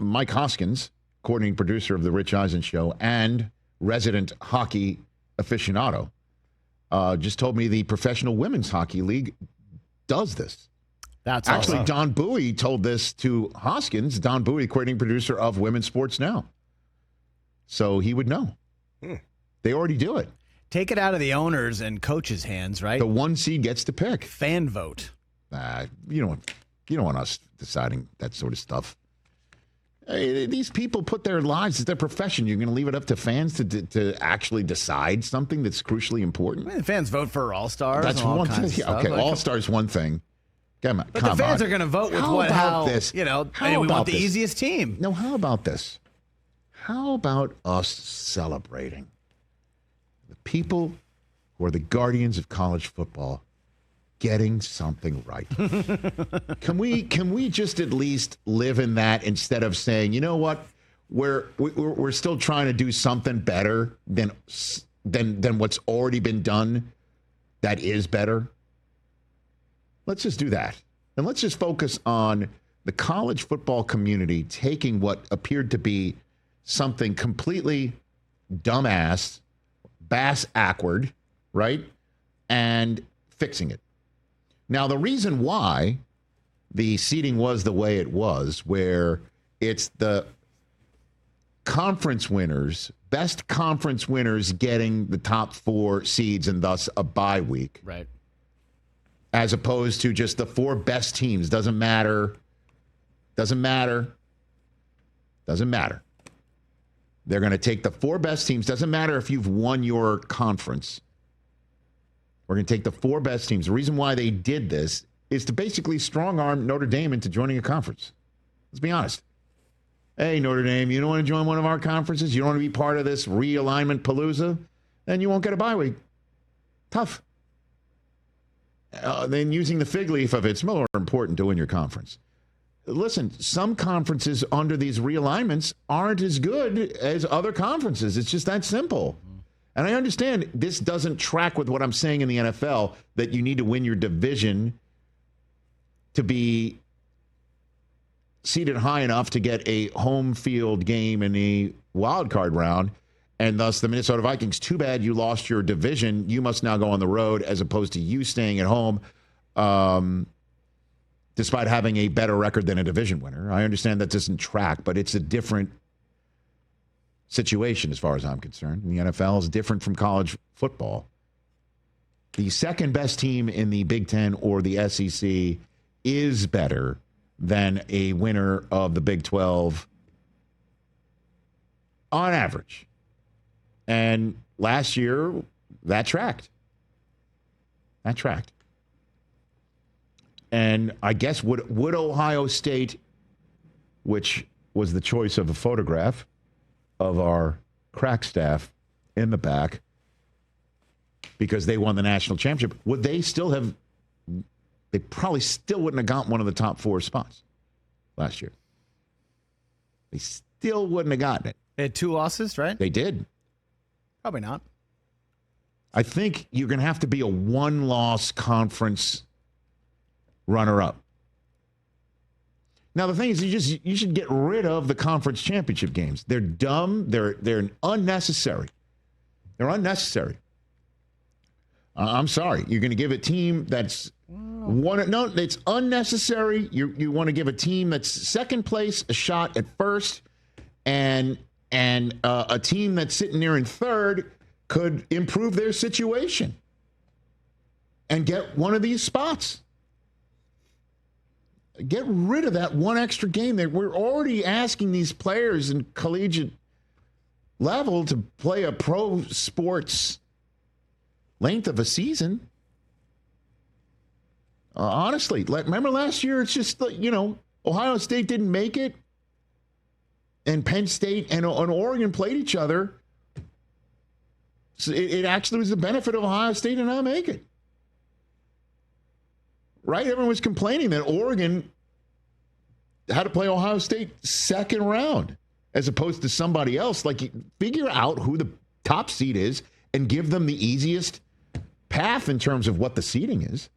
Mike Hoskins, coordinating producer of the Rich Eisen Show and resident hockey aficionado, just told me the Professional Women's Hockey League does this. That's actually awesome. Don Bowie told this to Hoskins. Don Bowie, coordinating producer of Women's Sports Now, so he would know. They already do it. Take it out of the owners' and coaches' hands, right? The one seed gets to pick. Fan vote. You don't want us deciding that sort of stuff. Hey, these people put their lives, it's their profession. You're going to leave it up to fans to actually decide something that's crucially important? I mean, the fans vote for all-stars. That's and all one kinds thing. of stuff. Okay, all-stars one thing. Come on. But the fans are going to vote with this? we How want about the this? easiest team. No, how about this? How about us celebrating the people who are the guardians of college football getting something right? Can we just at least live in that instead of saying, you know what, we're still trying to do something better than what's already been done that is better? Let's just do that. And let's just focus on the college football community taking what appeared to be something completely dumbass, bass-ackward, right? And fixing it. Now, the reason why the seeding was the way it was, where it's the conference winners, best conference winners getting the top 4 seeds and thus a bye week. Right. As opposed to just the 4 best teams. Doesn't matter. Doesn't matter. Doesn't matter. They're going to take the 4 best teams. Doesn't matter if you've won your conference. We're going to take the 4 best teams. The reason why they did this is to basically strong-arm Notre Dame into joining a conference. Let's be honest. Hey, Notre Dame, you don't want to join one of our conferences? You don't want to be part of this realignment palooza? Then you won't get a bye week. Tough. Then using the fig leaf of it's more important to win your conference. Listen, some conferences under these realignments aren't as good as other conferences. It's just that simple. And I understand this doesn't track with what I'm saying in the NFL, that you need to win your division to be seated high enough to get a home field game in the wild card round. And thus the Minnesota Vikings, too bad you lost your division. You must now go on the road as opposed to you staying at home, despite having a better record than a division winner. I understand that doesn't track, but it's a different situation as far as I'm concerned. And the NFL is different from college football. The second best team in the Big Ten or the SEC is better than a winner of the Big 12 on average. And last year, that tracked. That tracked. And I guess would Ohio State, which was the choice of a photograph of our crack staff in the back, because they won the national championship, would they still have, they probably still wouldn't have got one of the top 4 spots last year. They still wouldn't have gotten it. They had 2 losses, right? They did. Probably not. I think you're going to have to be a 1-loss conference runner-up. Now, the thing is, you should get rid of the conference championship games. They're dumb. They're unnecessary. They're unnecessary. I'm sorry. You're going to give a team that's one. No, it's unnecessary. You want to give a team that's second place a shot at first, and a team that's sitting there in third could improve their situation and get one of these spots. Get rid of that one extra game. We're already asking these players in collegiate level to play a pro sports length of a season. Honestly, remember last year, it's just, Ohio State didn't make it, and Penn State and Oregon played each other. So it actually was the benefit of Ohio State to not make it. Right? Everyone was complaining that Oregon had to play Ohio State second round as opposed to somebody else. Like, figure out who the top seed is and give them the easiest path in terms of what the seeding is.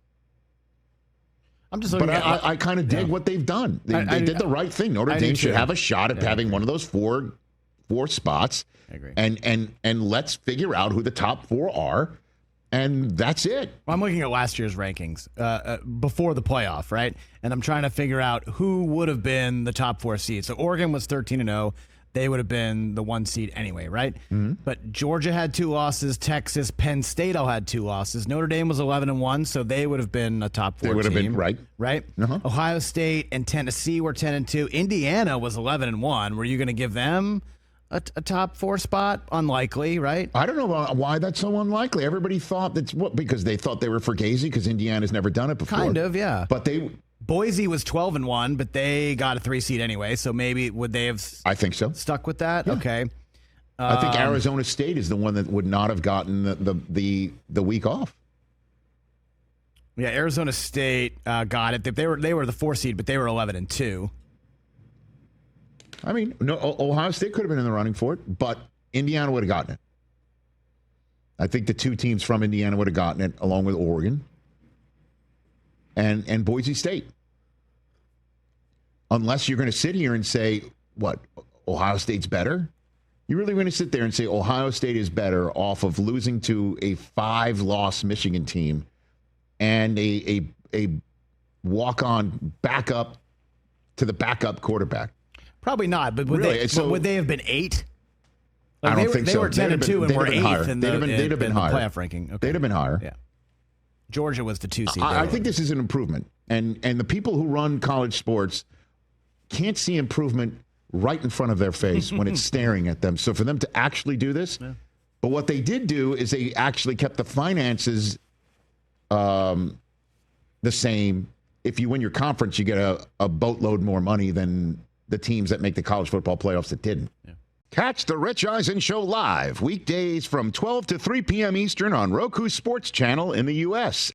I'm just looking But at I kind of dig what they've done. They did the right thing. Notre Dame should have a shot at having one of those four spots. I agree. And let's figure out who the top 4 are. And that's it. Well, I'm looking at last year's rankings before the playoff, right? And I'm trying to figure out who would have been the top 4 seeds. So Oregon was 13-0. They would have been the 1 seed anyway, right? Mm-hmm. But Georgia had 2 losses. Texas, Penn State all had 2 losses. Notre Dame was 11-1, so they would have been a top 4 team. They would have been, right. Right? Uh-huh. Ohio State and Tennessee were 10-2. Indiana was 11-1. Were you going to give them a top 4 spot? Unlikely, right? I don't know why that's so unlikely. Everybody thought because they thought they were Fugazi because Indiana's never done it before. Kind of, yeah. But Boise was 12-1, but they got a 3 seed anyway. So maybe would they have? I think so. Stuck with that. Yeah. Okay. I think Arizona State is the one that would not have gotten the week off. Yeah, Arizona State got it. They were the 4 seed, but they were 11-2. I mean, no, Ohio State could have been in the running for it, but Indiana would have gotten it. I think the 2 teams from Indiana would have gotten it, along with Oregon and Boise State. Unless you're going to sit here and say, what, Ohio State's better? You really going to sit there and say Ohio State is better off of losing to a 5-loss Michigan team and a walk-on backup to the backup quarterback? Probably not, but would they have been 8? I don't think so. They were 10-2 and were 8th in they'd have been higher. Playoff ranking. Okay. They'd have been higher. Yeah. Georgia was the 2 seed. I think this is an improvement, and the people who run college sports can't see improvement right in front of their face when it's staring at them. So for them to actually do this, but what they did do is they actually kept the finances the same. If you win your conference, you get a boatload more money than the teams that make the college football playoffs that didn't. Yeah. Catch the Rich Eisen Show live weekdays from 12 to 3 p.m. Eastern on Roku Sports Channel in the U.S.